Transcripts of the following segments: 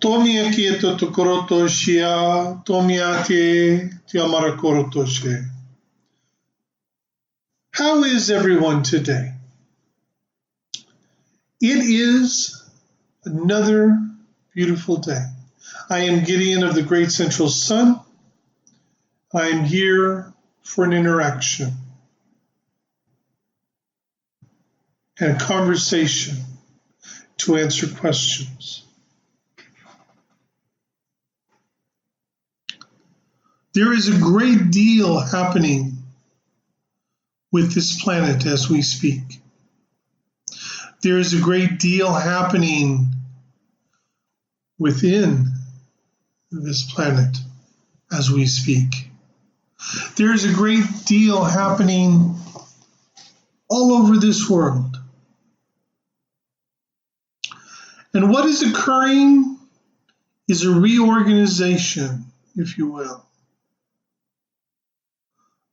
Tomia to koroto shia, tomia te amara koroto she. How is everyone today? It is another beautiful day. I am Gideon of the Great Central Sun. I am here for an interaction and a conversation to answer questions. There is a great deal happening with this planet as we speak. There is a great deal happening within this planet as we speak. There is a great deal happening all over this world. And what is occurring is a reorganization, if you will,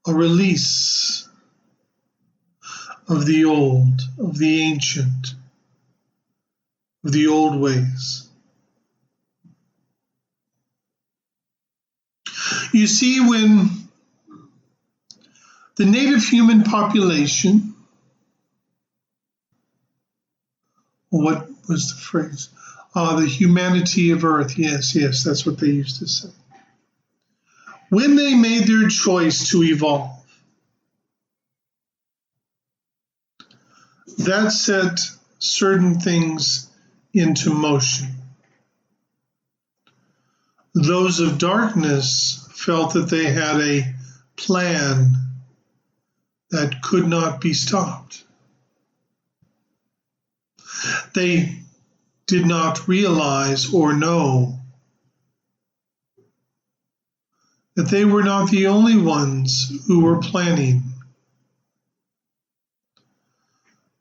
a release of the old, of the ancient, of the old ways. You see, when the native human population, what was the phrase? The humanity of Earth. Yes, that's what they used to say. When they made their choice to evolve, that set certain things into motion. Those of darkness felt that they had a plan that could not be stopped. They did not realize or know that they were not the only ones who were planning.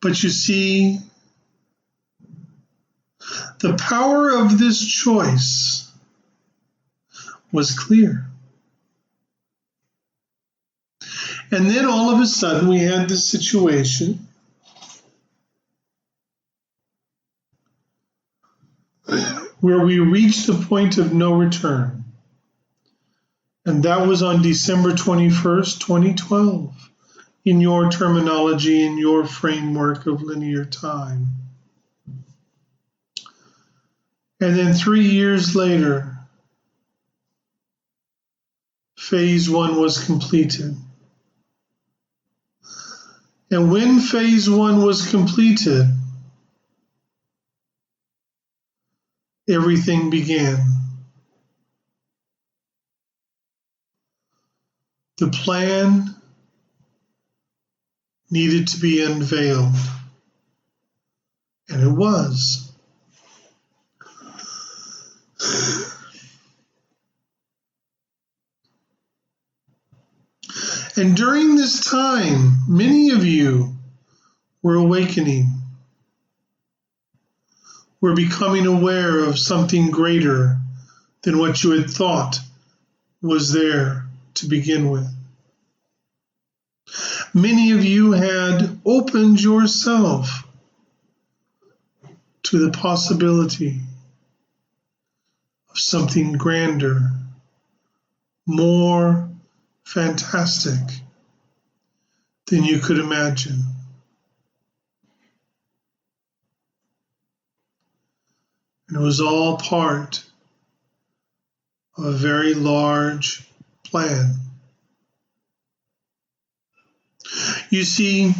But you see, the power of this choice was clear. And then all of a sudden we had this situation where we reached the point of no return. And that was on December 21st, 2012, in your terminology, in your framework of linear time. And then 3 years later, phase one was completed. And when phase one was completed, everything began. The plan needed to be unveiled, and it was. And during this time, many of you were awakening, were becoming aware of something greater than what you had thought was there to begin with. Many of you had opened yourself to the possibility of something grander, more fantastic than you could imagine. And it was all part of a very large plan. You see,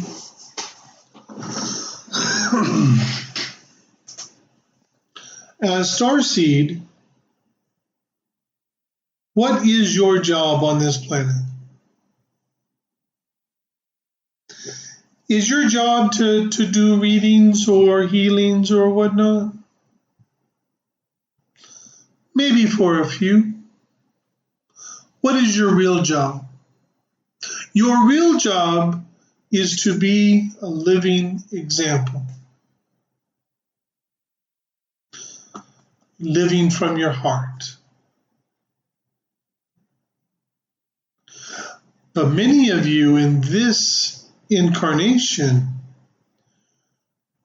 as starseed, what is your job on this planet? Is your job to do readings or healings or whatnot? Maybe for a few. What is your real job? Your real job is to be a living example. Living from your heart. But many of you in this incarnation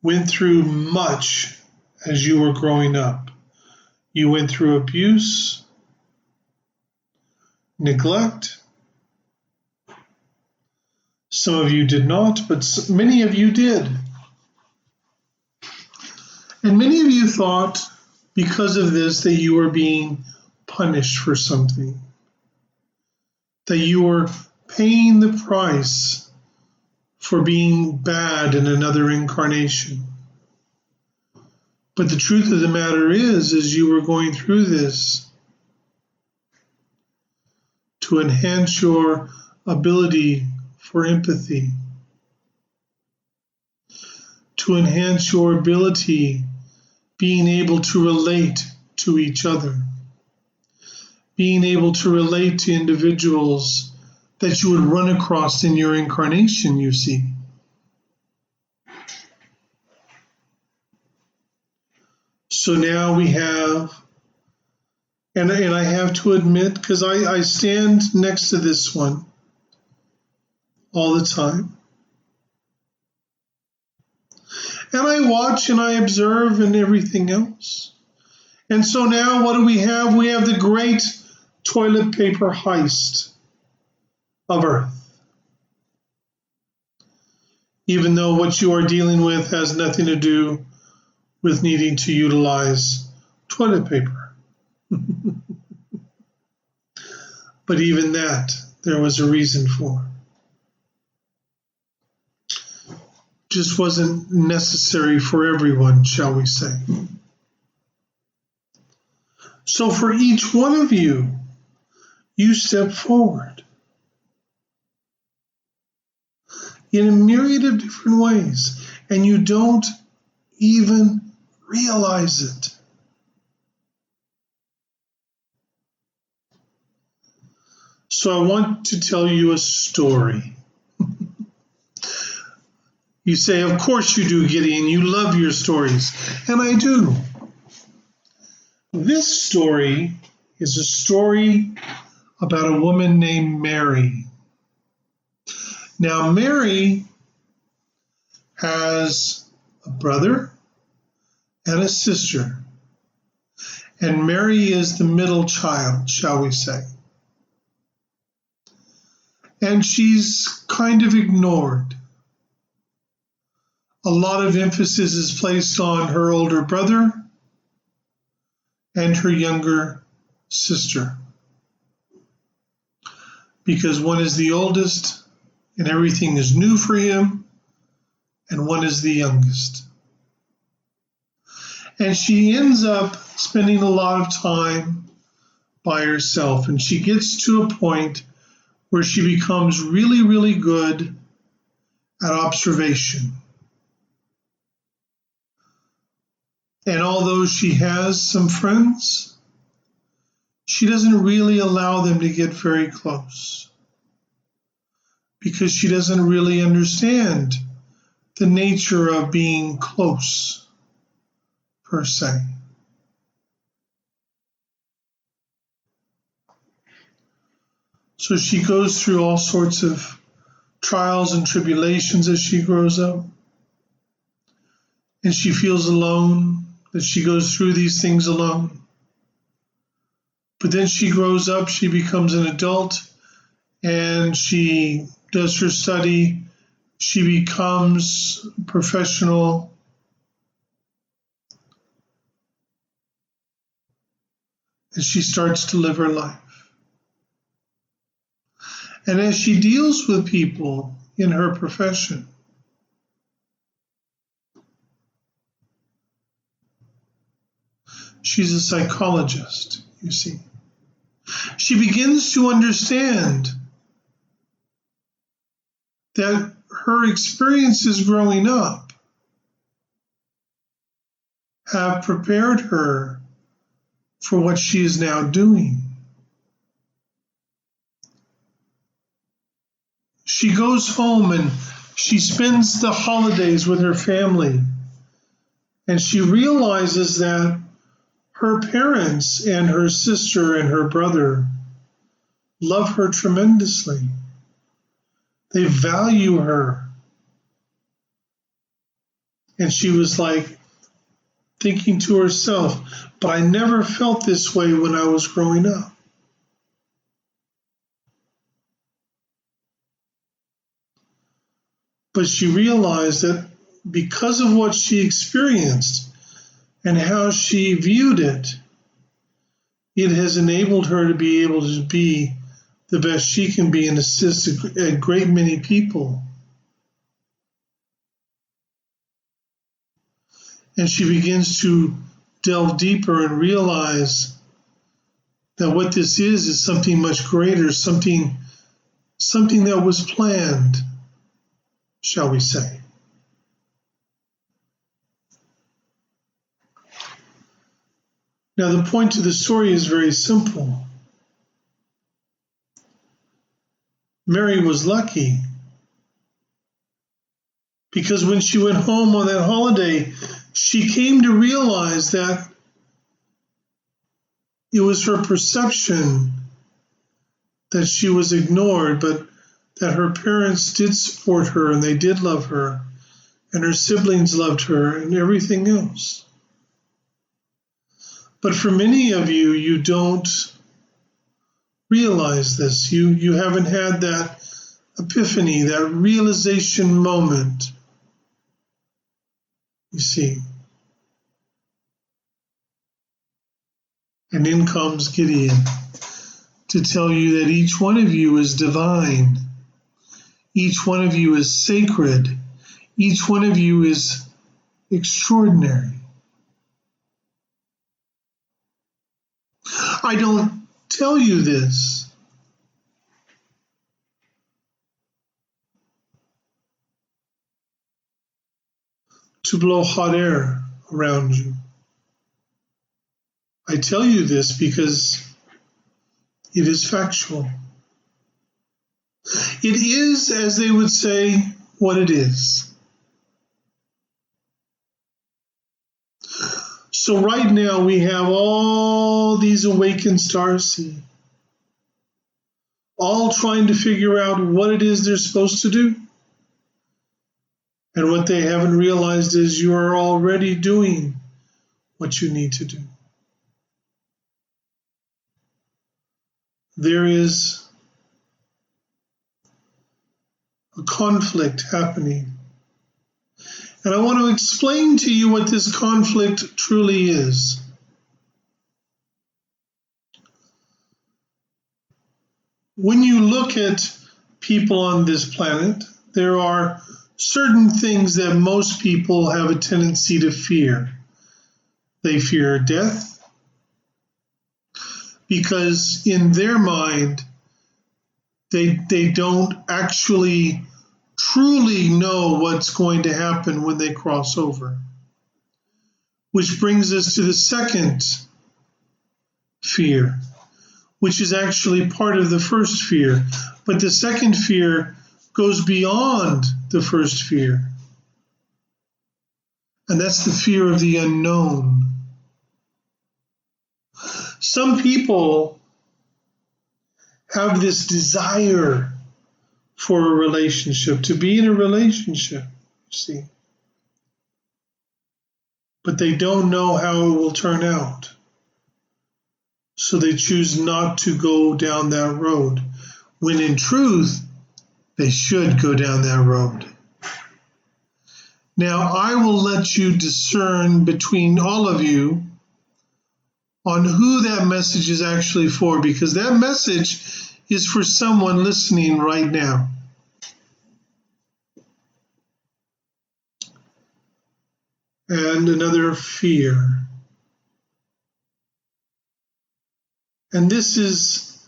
went through much as you were growing up. You went through abuse, neglect. Some of you did not, but many of you did. And many of you thought, because of this, that you were being punished for something, that you were paying the price for being bad in another incarnation. But the truth of the matter is you were going through this to enhance your ability for empathy, to enhance your ability being able to relate to each other, being able to relate to individuals that you would run across in your incarnation, you see. So now we have, and I have to admit, because I stand next to this one all the time, and I watch and I observe and everything else. And so now what do we have? We have the great toilet paper heist of Earth. Even though what you are dealing with has nothing to do with needing to utilize toilet paper. But even that, there was a reason for. Just wasn't necessary for everyone, shall we say. So for each one of you, you step forward in a myriad of different ways, and you don't even realize it. So I want to tell you a story. You say, of course you do, Gideon. You love your stories. And I do. This story is a story about a woman named Mary. Now, Mary has a brother and a sister. And Mary is the middle child, shall we say. And she's kind of ignored. A lot of emphasis is placed on her older brother and her younger sister, because one is the oldest and everything is new for him, and one is the youngest. And she ends up spending a lot of time by herself, and she gets to a point where she becomes really, really good at observation. And although she has some friends, she doesn't really allow them to get very close, because she doesn't really understand the nature of being close, per se. So she goes through all sorts of trials and tribulations as she grows up. And she feels alone, that she goes through these things alone. But then she grows up, she becomes an adult, and she does her study. She becomes professional. And she starts to live her life. And as she deals with people in her profession, she's a psychologist, you see. She begins to understand that her experiences growing up have prepared her for what she is now doing. She goes home and she spends the holidays with her family, and she realizes that her parents and her sister and her brother love her tremendously. They value her. And she was like, thinking to herself, but I never felt this way when I was growing up. But she realized that because of what she experienced and how she viewed it, it has enabled her to be able to be the best she can be and assist a great many people. And she begins to delve deeper and realize that what this is something much greater, something that was planned, shall we say. Now, the point of the story is very simple. Mary was lucky because when she went home on that holiday, she came to realize that it was her perception that she was ignored, but that her parents did support her and they did love her, and her siblings loved her and everything else. But for many of you, you don't realize this. You haven't had that epiphany, that realization moment. You see. And in comes Gideon to tell you that each one of you is divine. Each one of you is sacred. Each one of you is extraordinary. I don't tell you this to blow hot air around you. I tell you this because it is factual. It is, as they would say, what it is. So right now we have all these awakened starseed, all trying to figure out what it is they're supposed to do. And what they haven't realized is you are already doing what you need to do. There is a conflict happening. And I want to explain to you what this conflict truly is. When you look at people on this planet, there are certain things that most people have a tendency to fear. They fear death because in their mind, they don't actually truly know what's going to happen when they cross over. Which brings us to the second fear, which is actually part of the first fear. But the second fear goes beyond the first fear. And that's the fear of the unknown. Some people have this desire for a relationship, to be in a relationship, you see. But they don't know how it will turn out. So they choose not to go down that road, when in truth, they should go down that road. Now, I will let you discern between all of you on who that message is actually for, because that message is for someone listening right now. And another fear. And this is,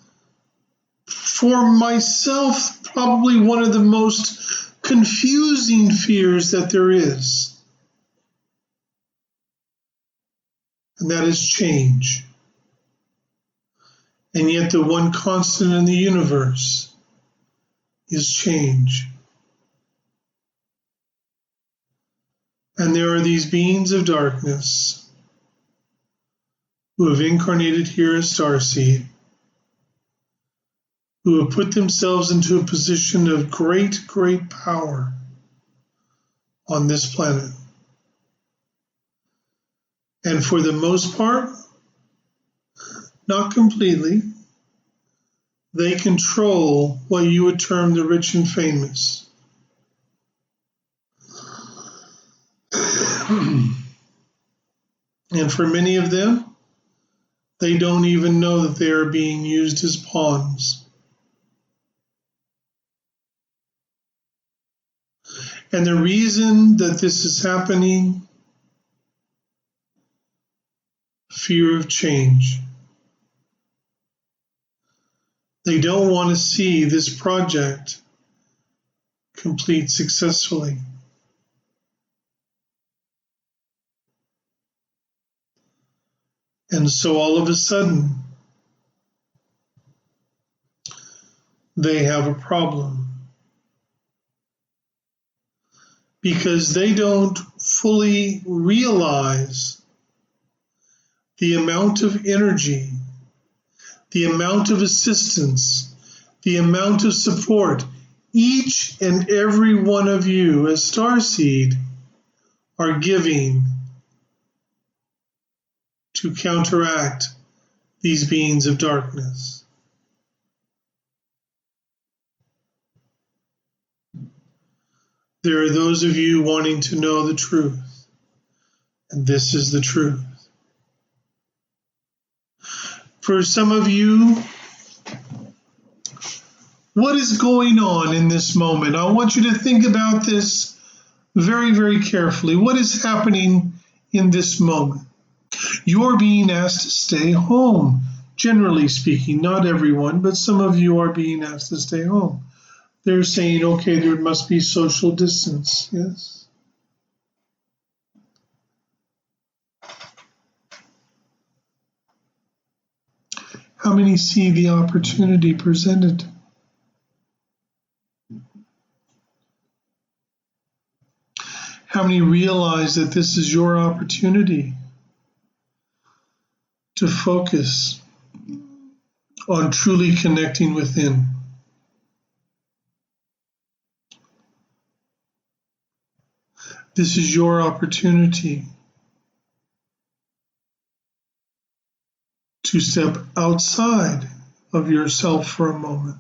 for myself, probably one of the most confusing fears that there is. And that is change. And yet the one constant in the universe is change. And there are these beings of darkness who have incarnated here as starseed, who have put themselves into a position of great, great power on this planet. And for the most part, not completely, they control what you would term the rich and famous. And for many of them, they don't even know that they are being used as pawns. And the reason that this is happening, fear of change. They don't want to see this project complete successfully. And so all of a sudden, they have a problem. Because they don't fully realize the amount of energy, the amount of assistance, the amount of support each and every one of you as Starseed are giving to counteract these beings of darkness. There are those of you wanting to know the truth, and this is the truth. For some of you, what is going on in this moment? I want you to think about this very, very carefully. What is happening in this moment? You're being asked to stay home. Generally speaking, not everyone, but some of you are being asked to stay home. They're saying, okay, there must be social distance, yes? How many see the opportunity presented? How many realize that this is your opportunity to focus on truly connecting within? This is your opportunity to step outside of yourself for a moment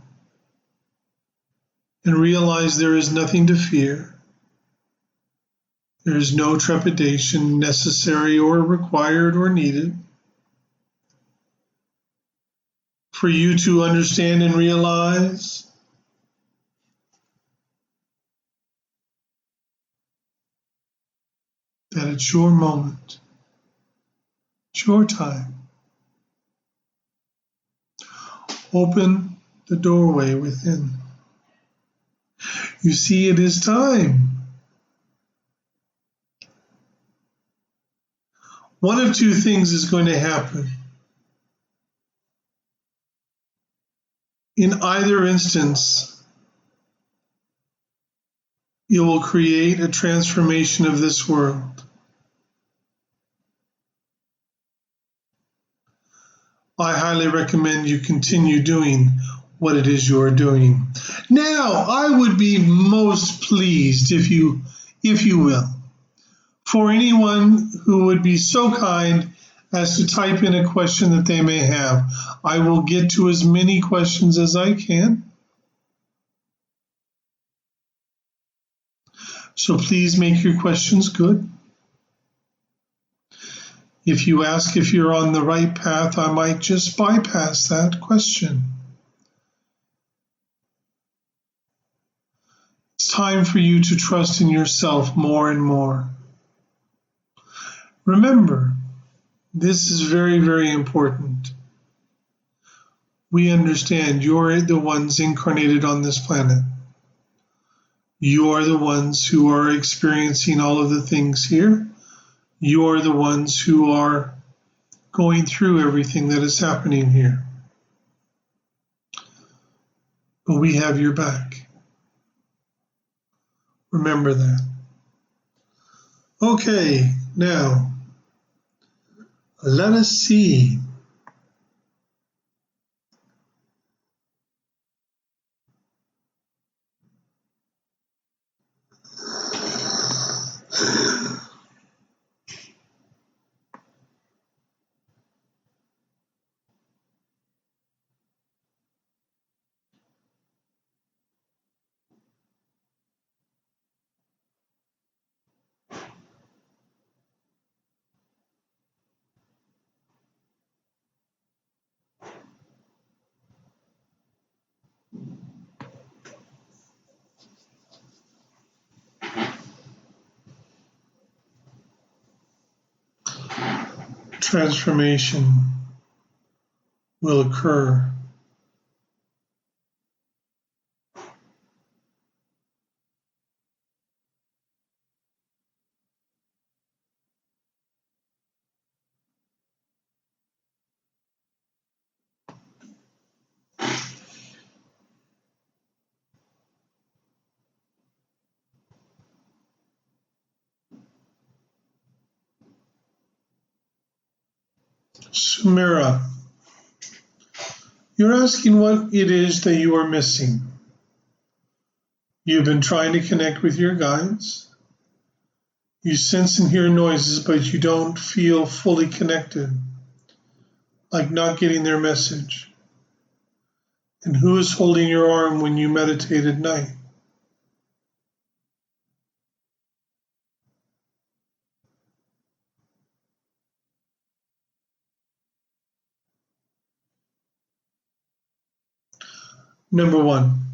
and realize there is nothing to fear. There is no trepidation necessary or required or needed. For you to understand and realize that it's your moment, it's your time. Open the doorway within. You see, it is time. One of two things is going to happen. In either instance, it will create a transformation of this world. I highly recommend you continue doing what it is you're doing. Now, I would be most pleased if you will, for anyone who would be so kind as to type in a question that they may have. I will get to as many questions as I can. So please make your questions good. If you ask if you're on the right path, I might just bypass that question. It's time for you to trust in yourself more and more. Remember, this is very, very important. We understand you're the ones incarnated on this planet. You are the ones who are experiencing all of the things here. You are the ones who are going through everything that is happening here. But we have your back. Remember that. Okay, now, let us see. transformation will occur. Sumera, you're asking what it is that you are missing. You've been trying to connect with your guides. You sense and hear noises, but you don't feel fully connected, like not getting their message. And who is holding your arm when you meditate at night? Number one,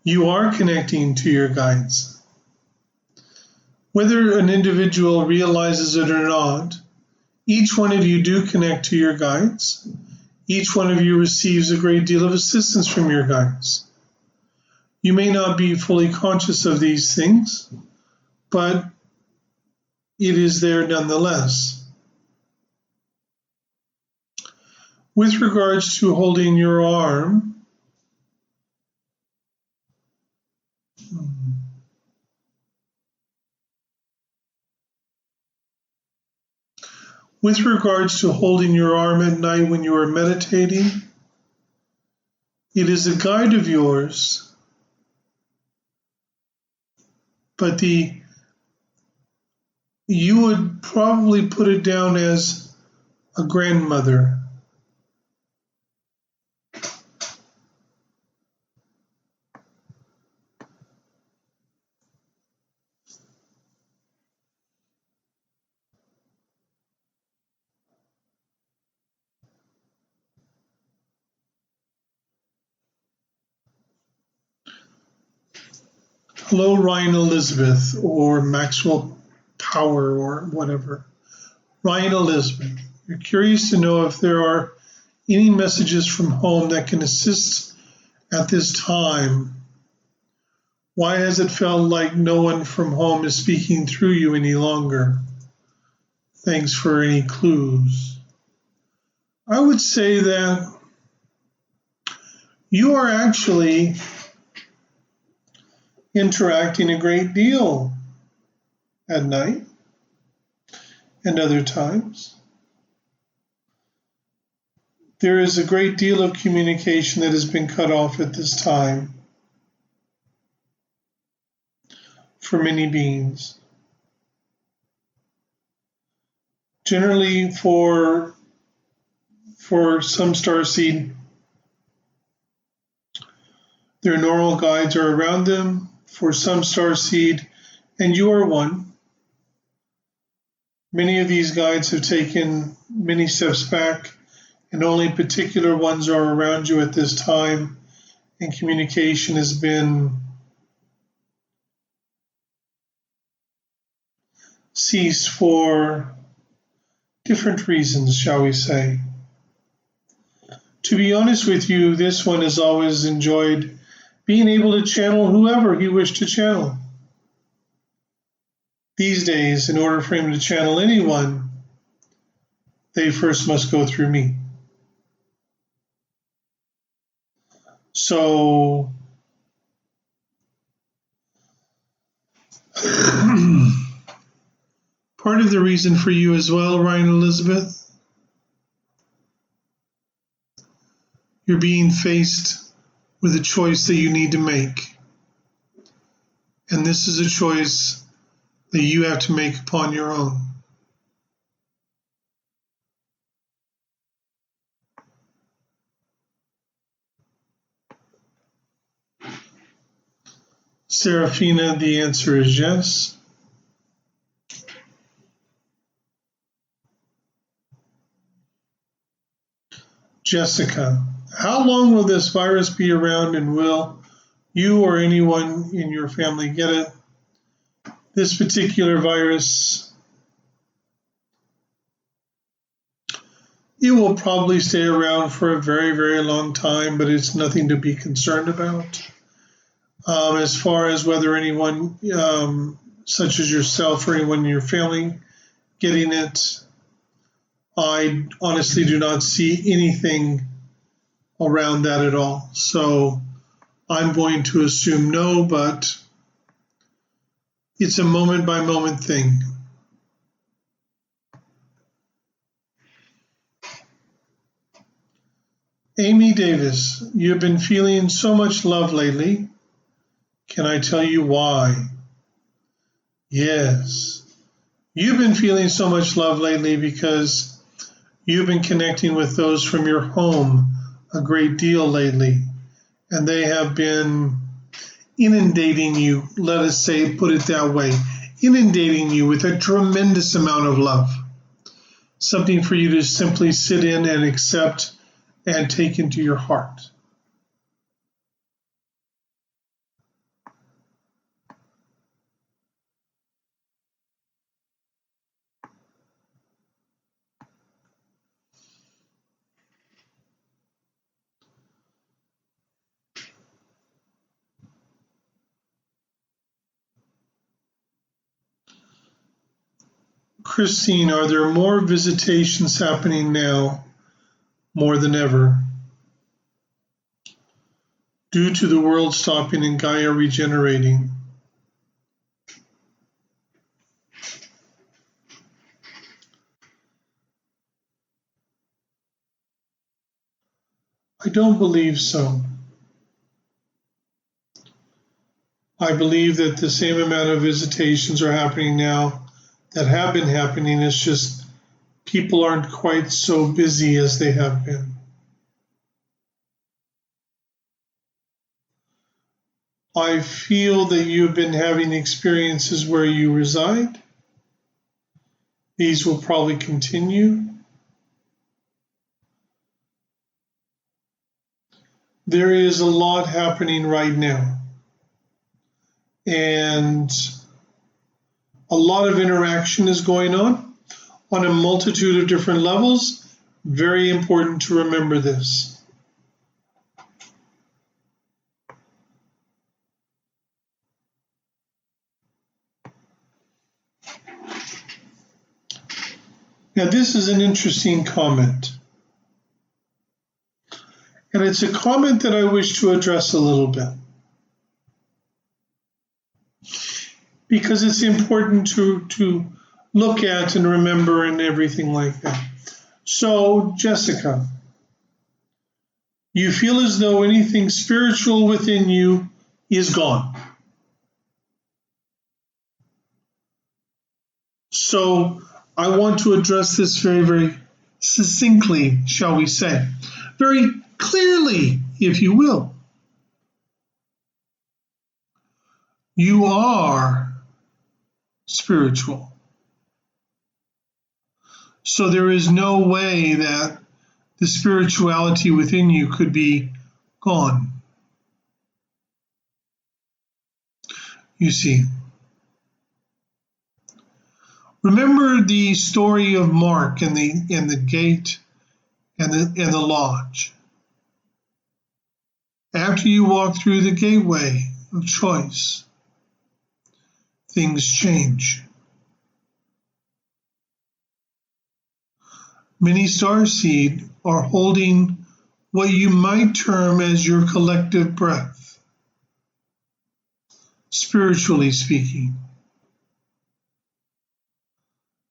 you are connecting to your guides. Whether an individual realizes it or not, each one of you do connect to your guides. Each one of you receives a great deal of assistance from your guides. You may not be fully conscious of these things, but it is there nonetheless. With regards to holding your arm, with regards to holding your arm at night when you are meditating, it is a guide of yours, but you would probably put it down as a grandmother. Hello, Ryan Elizabeth, or Maxwell Power, or whatever. Ryan Elizabeth, you're curious to know if there are any messages from home that can assist at this time. Why has it felt like no one from home is speaking through you any longer? Thanks for any clues. I would say that you are actually interacting a great deal at night and other times. There is a great deal of communication that has been cut off at this time for many beings. Generally, for some starseed, their normal guides are around them. For some starseed, and you are one, many of these guides have taken many steps back, and only particular ones are around you at this time, and communication has been ceased for different reasons, shall we say. To be honest with you, this one has always enjoyed being able to channel whoever he wished to channel. These days, in order for him to channel anyone, they first must go through me. So, part of the reason for you as well, Ryan Elizabeth, you're being faced with a choice that you need to make. And this is a choice that you have to make upon your own. Serafina, the answer is yes. Jessica, how long will this virus be around, and will you or anyone in your family get it? This particular virus It will probably stay around for a very, very long time, but it's nothing to be concerned about. As far as whether anyone, such as yourself or anyone in your family, getting it, I honestly do not see anything around that at all. So I'm going to assume no, but it's a moment by moment thing. Amy Davis, you've been feeling so much love lately. Can I tell you why? Yes. You've been feeling so much love lately because you've been connecting with those from your home a great deal lately, and they have been inundating you, let us say, put it that way, inundating you with a tremendous amount of love. Something for you to simply sit in and accept and take into your heart. Christine, are there more visitations happening now more than ever? Due to the world stopping and Gaia regenerating. I don't believe so. I believe that the same amount of visitations are happening now that have been happening. It's just people aren't quite so busy as they have been. I feel that you've been having experiences where you reside. These will probably continue. There is a lot happening right now, and a lot of interaction is going on a multitude of different levels. Very important to remember this. Now, this is an interesting comment. And it's a comment that I wish to address a little bit. Because it's important to look at and remember and everything like that. So, Jessica, you feel as though anything spiritual within you is gone. So, I want to address this very, very succinctly, shall we say, very clearly, if you will. You are spiritual. So there is no way that the spirituality within you could be gone. You see. Remember the story of Mark and the gate and the lodge. After you walk through the gateway of choice, things change. Many starseed are holding what you might term as your collective breath, spiritually speaking.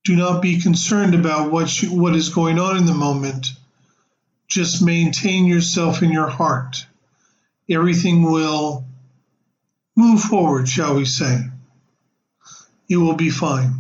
Do not be concerned about what is going on in the moment. Just maintain yourself in your heart. Everything will move forward, shall we say. You will be fine.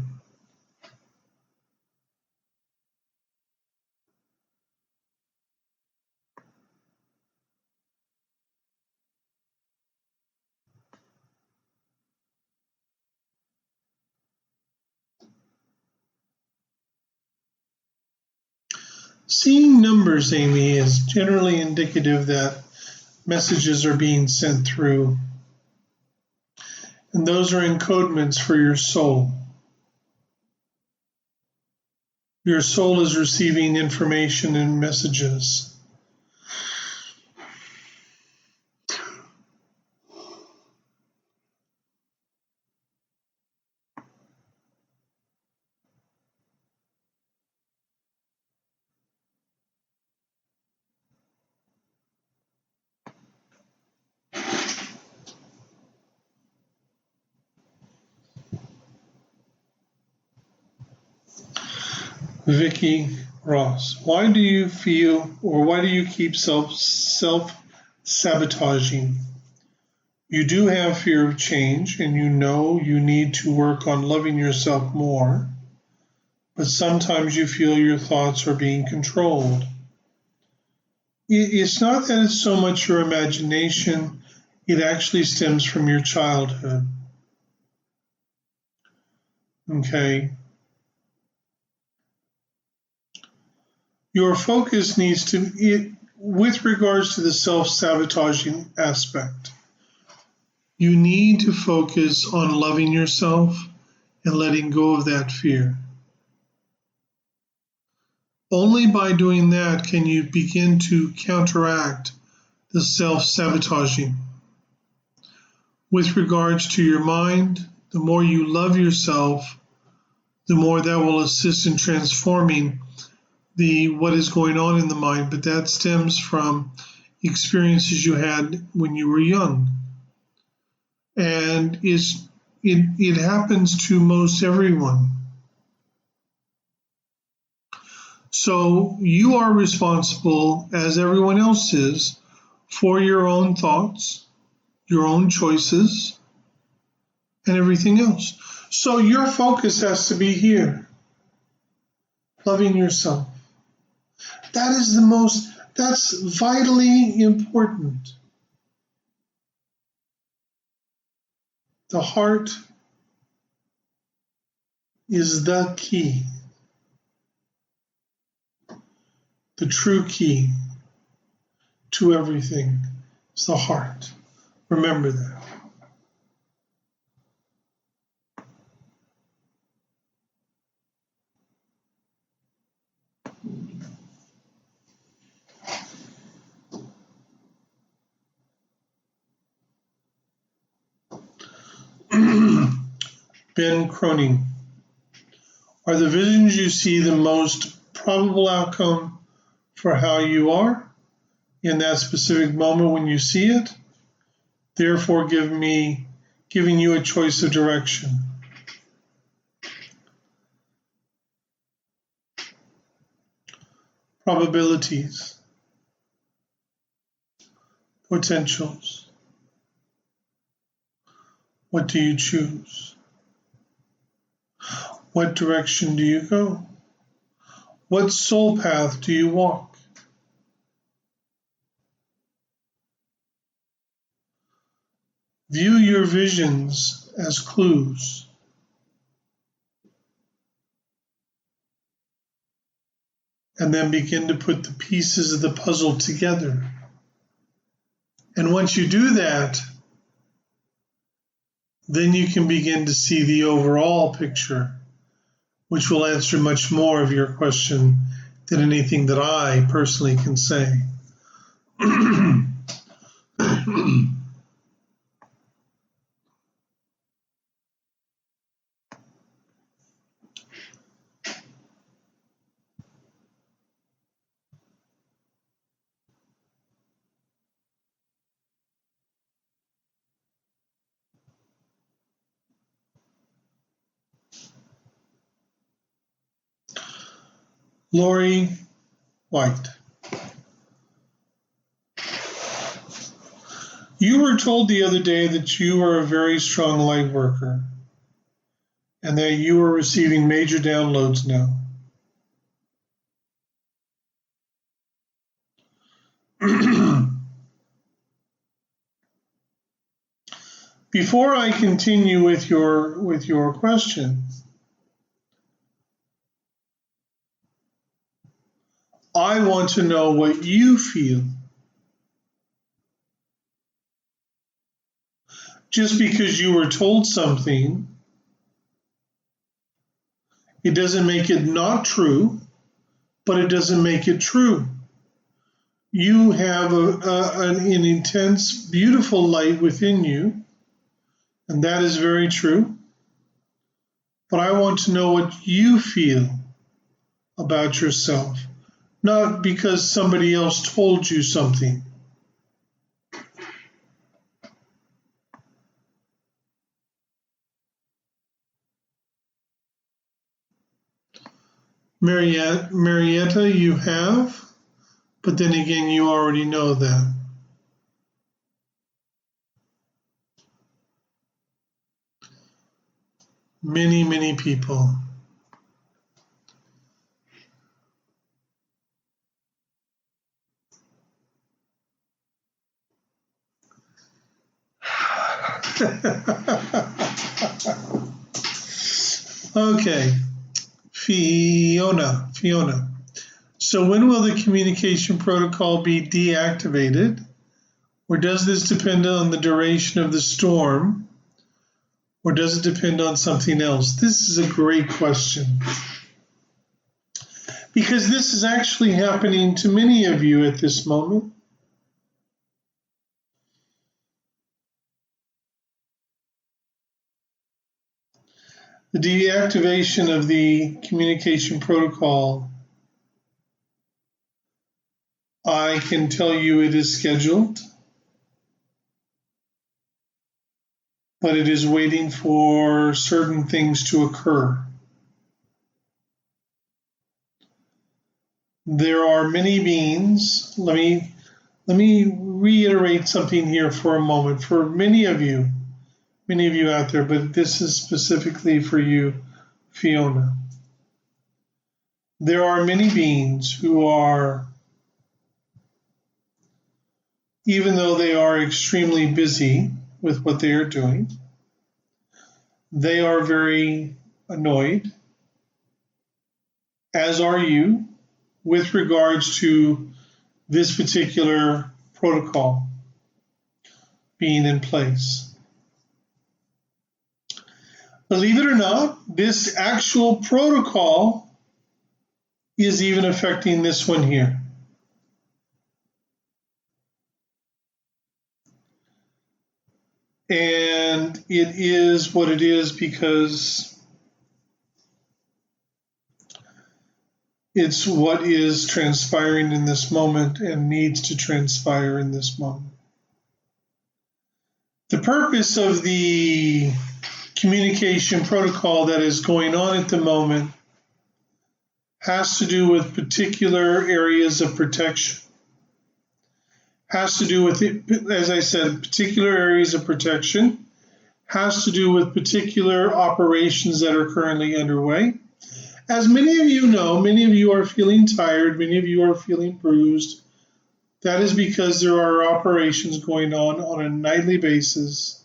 Seeing numbers, Amy, is generally indicative that messages are being sent through. And those are encodements for your soul. Your soul is receiving information and messages. Vicky Ross, why do you keep self-sabotaging? You do have fear of change, and you know you need to work on loving yourself more, but sometimes you feel your thoughts are being controlled. It's not that it's so much your imagination, it actually stems from your childhood. Okay? Your focus needs to, with regards to the self-sabotaging aspect, you need to focus on loving yourself and letting go of that fear. Only by doing that can you begin to counteract the self-sabotaging. With regards to your mind, the more you love yourself, the more that will assist in transforming what is going on in the mind, but that stems from experiences you had when you were young. And it happens to most everyone. So you are responsible, as everyone else is, for your own thoughts, your own choices, and everything else. So your focus has to be here, loving yourself. That's vitally important. The heart is the key, the true key to everything is the heart. Remember that. Ben Croning, are the visions you see the most probable outcome for how you are in that specific moment when you see it? Therefore, giving you a choice of direction. Probabilities, potentials. What do you choose? What direction do you go? What soul path do you walk? View your visions as clues. And then begin to put the pieces of the puzzle together. And once you do that, then you can begin to see the overall picture, which will answer much more of your question than anything that I personally can say. Lori White. You were told the other day that you are a very strong light worker and that you are receiving major downloads now. Before I continue with your question, I want to know what you feel. Just because you were told something, It doesn't make it not true, but it doesn't make it true. You have an intense, beautiful light within you, and that is very true. But I want to know what you feel about yourself, not because somebody else told you something. Marietta, you have, but then again, you already know that. Many, many people. Okay, Fiona. So when will the communication protocol be deactivated? Or does this depend on the duration of the storm? Or does it depend on something else? This is a great question. Because this is actually happening to many of you at this moment. The deactivation of the communication protocol, I can tell you it is scheduled, but it is waiting for certain things to occur. There are many beings. Let me reiterate something here for a moment. For many of you out there, but this is specifically for you, Fiona. There are many beings who are, even though they are extremely busy with what they are doing, they are very annoyed, as are you, with regards to this particular protocol being in place. Believe it or not, this actual protocol is even affecting this one here. And it is what it is because it's what is transpiring in this moment and needs to transpire in this moment. The purpose of the communication protocol that is going on at the moment has to do with particular areas of protection. Has to do with, as I said, particular areas of protection. Has to do with particular operations that are currently underway. As many of you know, many of you are feeling tired, many of you are feeling bruised. That is because there are operations going on a nightly basis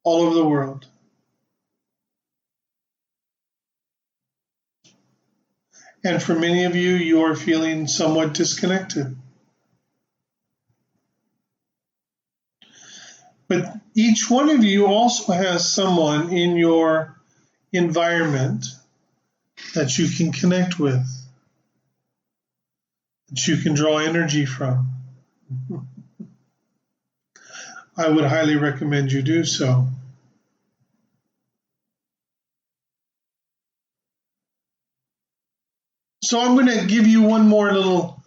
all over the world. And for many of you, you are feeling somewhat disconnected. But each one of you also has someone in your environment that you can connect with, that you can draw energy from. I would highly recommend you do so. So I'm going to give you one more little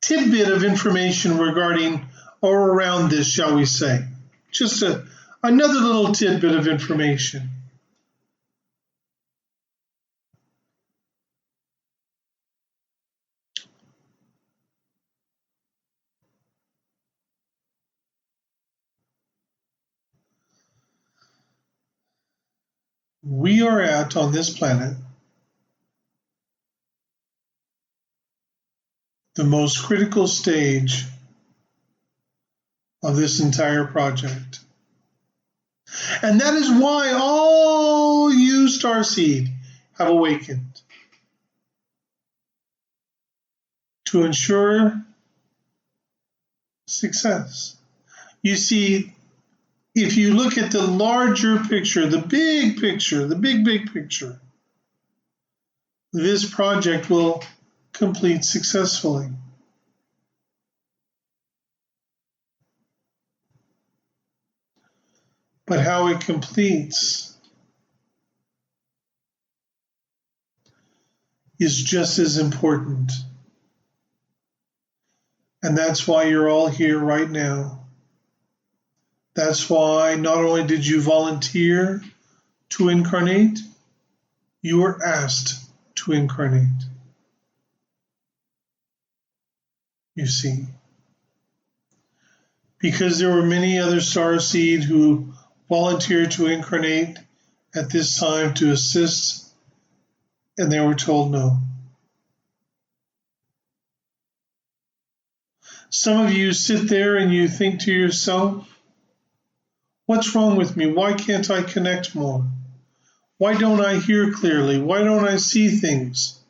tidbit of information regarding or around this, shall we say. Just another little tidbit of information. We are on this planet, the most critical stage of this entire project. And that is why all you Starseed have awakened. To ensure success. You see, if you look at the larger picture, the big picture, the big picture, this project will complete successfully. But how it completes is just as important. And that's why you're all here right now. That's why not only did you volunteer to incarnate, you were asked to incarnate. You see. Because there were many other starseed who volunteered to incarnate at this time to assist, and they were told no. Some of you sit there and you think to yourself, what's wrong with me? Why can't I connect more? Why don't I hear clearly? Why don't I see things?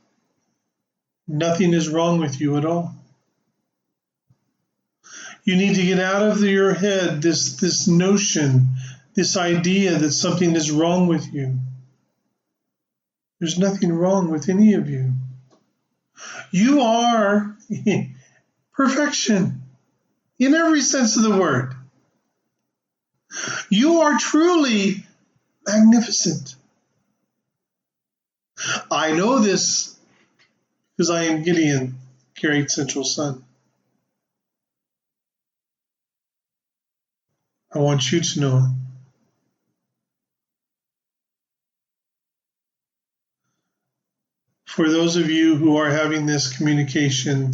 Nothing is wrong with you at all. You need to get out of your head this notion, this idea that something is wrong with you. There's nothing wrong with any of you. You are perfection in every sense of the word. You are truly magnificent. I know this because I am Gideon, great central sun. I want you to know it. For those of you who are having this communication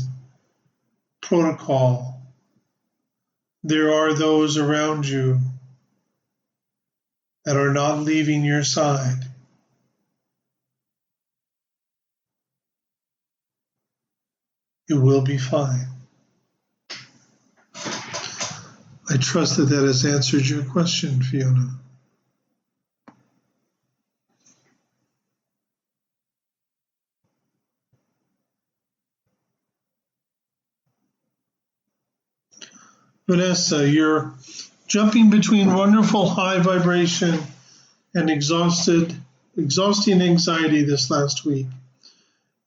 protocol, there are those around you that are not leaving your side. It will be fine. I trust that has answered your question, Fiona. Vanessa, you're jumping between wonderful high vibration and exhausting anxiety this last week.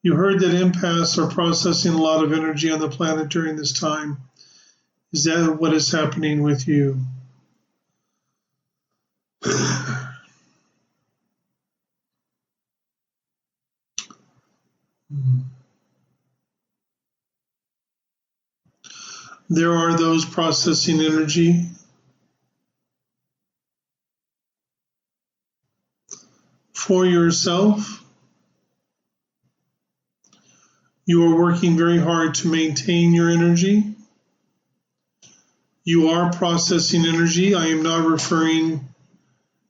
You heard that empaths are processing a lot of energy on the planet during this time. Is that what is happening with you? There are those processing energy. For yourself, you are working very hard to maintain your energy. You are processing energy. I am not referring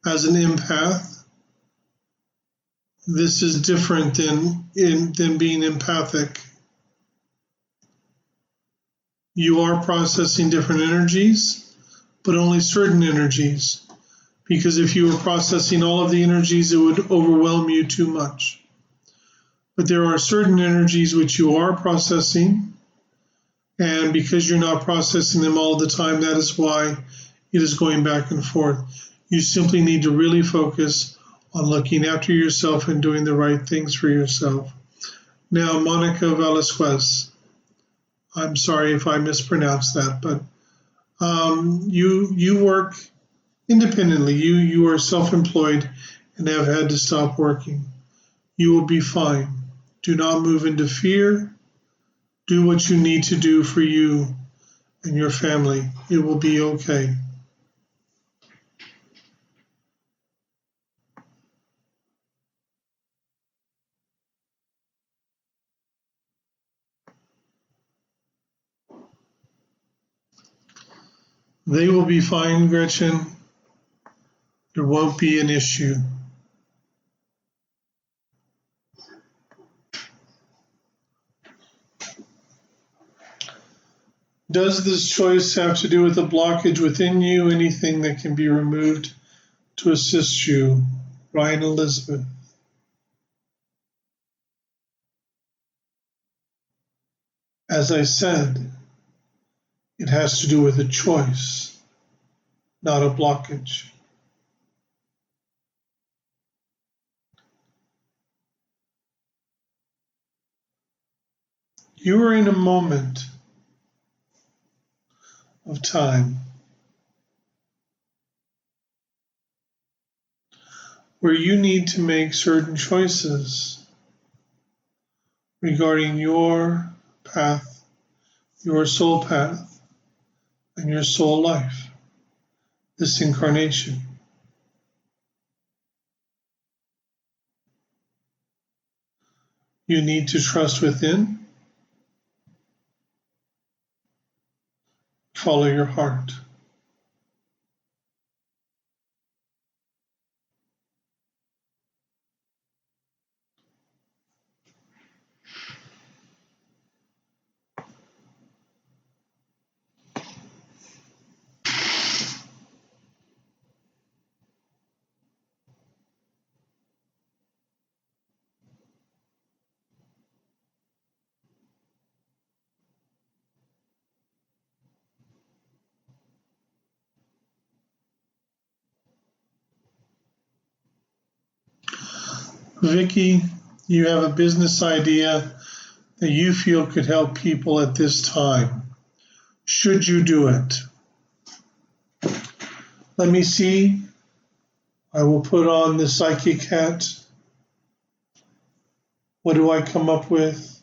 as an empath. This is different than being empathic. You are processing different energies, but only certain energies. Because if you were processing all of the energies, it would overwhelm you too much. But there are certain energies which you are processing, and because you're not processing them all the time, that is why it is going back and forth. You simply need to really focus on looking after yourself and doing the right things for yourself. Now, Monica Velasquez, I'm sorry if I mispronounced that, but you work independently. You are self-employed and have had to stop working. You will be fine. Do not move into fear. Do what you need to do for you and your family. It will be okay. They will be fine, Gretchen. There won't be an issue. Does this choice have to do with a blockage within you? Anything that can be removed to assist you? Ryan Elizabeth. As I said, it has to do with a choice, not a blockage. You are in a moment of time where you need to make certain choices regarding your path, your soul path, and your soul life, this incarnation. You need to trust within, follow your heart. Vicky, you have a business idea that you feel could help people at this time. Should you do it? Let me see. I will put on the psychic hat. What do I come up with?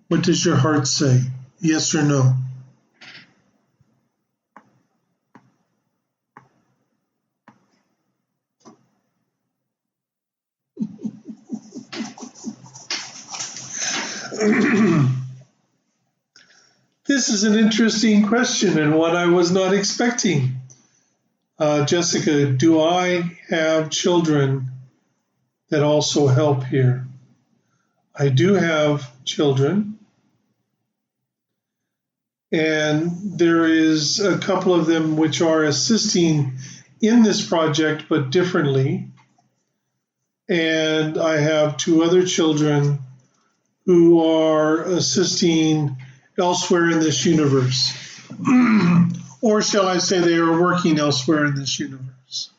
What does your heart say? Yes or no? This is an interesting question and one I was not expecting. Jessica, do I have children that also help here? I do have children, and there is a couple of them which are assisting in this project, but differently. And I have two other children who are assisting elsewhere in this universe. Or shall I say they are working elsewhere in this universe.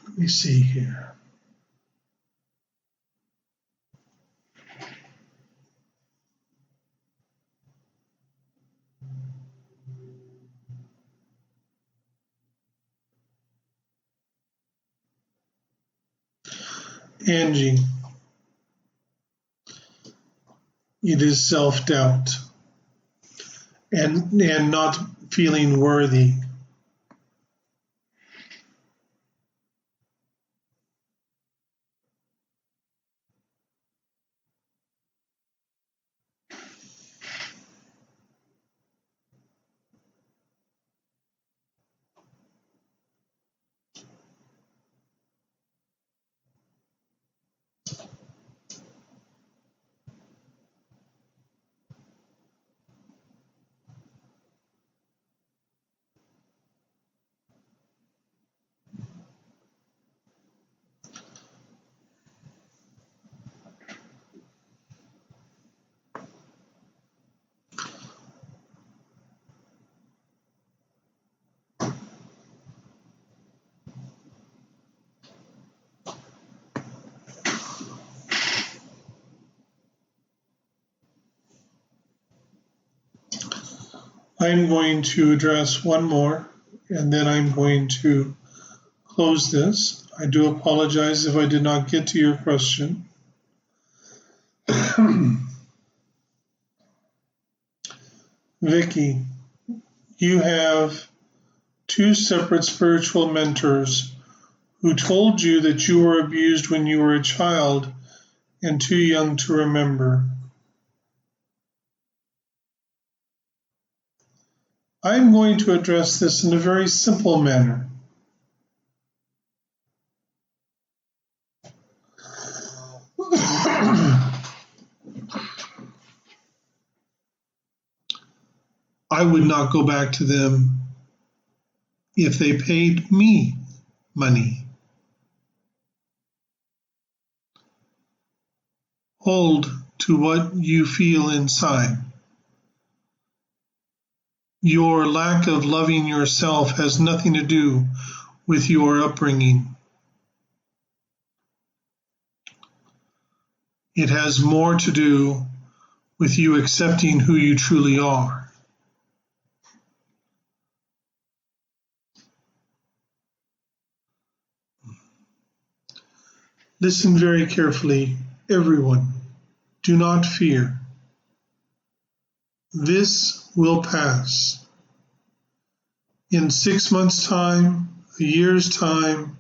Let me see here. Angie, it is self-doubt and not feeling worthy. I'm going to address one more, and then I'm going to close this. I do apologize if I did not get to your question. Vicky, you have two separate spiritual mentors who told you that you were abused when you were a child and too young to remember. I'm going to address this in a very simple manner. I would not go back to them if they paid me money. hold to what you feel inside. Your lack of loving yourself has nothing to do with your upbringing. It has more to do with you accepting who you truly are. Listen very carefully, everyone. Do not fear. This will pass. In 6 months' time, a year's time,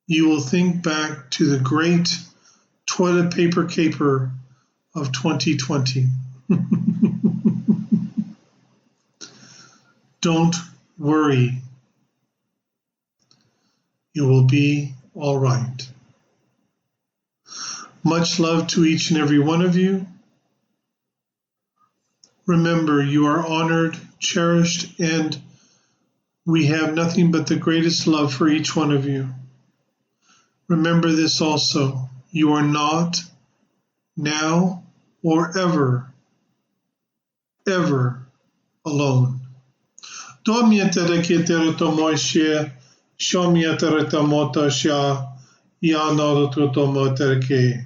you will think back to the great toilet paper caper of 2020. Don't worry. You will be all right. Much love to each and every one of you. Remember, you are honored, cherished, and we have nothing but the greatest love for each one of you. Remember this also. You are not, now or ever, ever alone. Domiatara keterata moishia, shomiatara tamota sha, yanara tutomotara ke.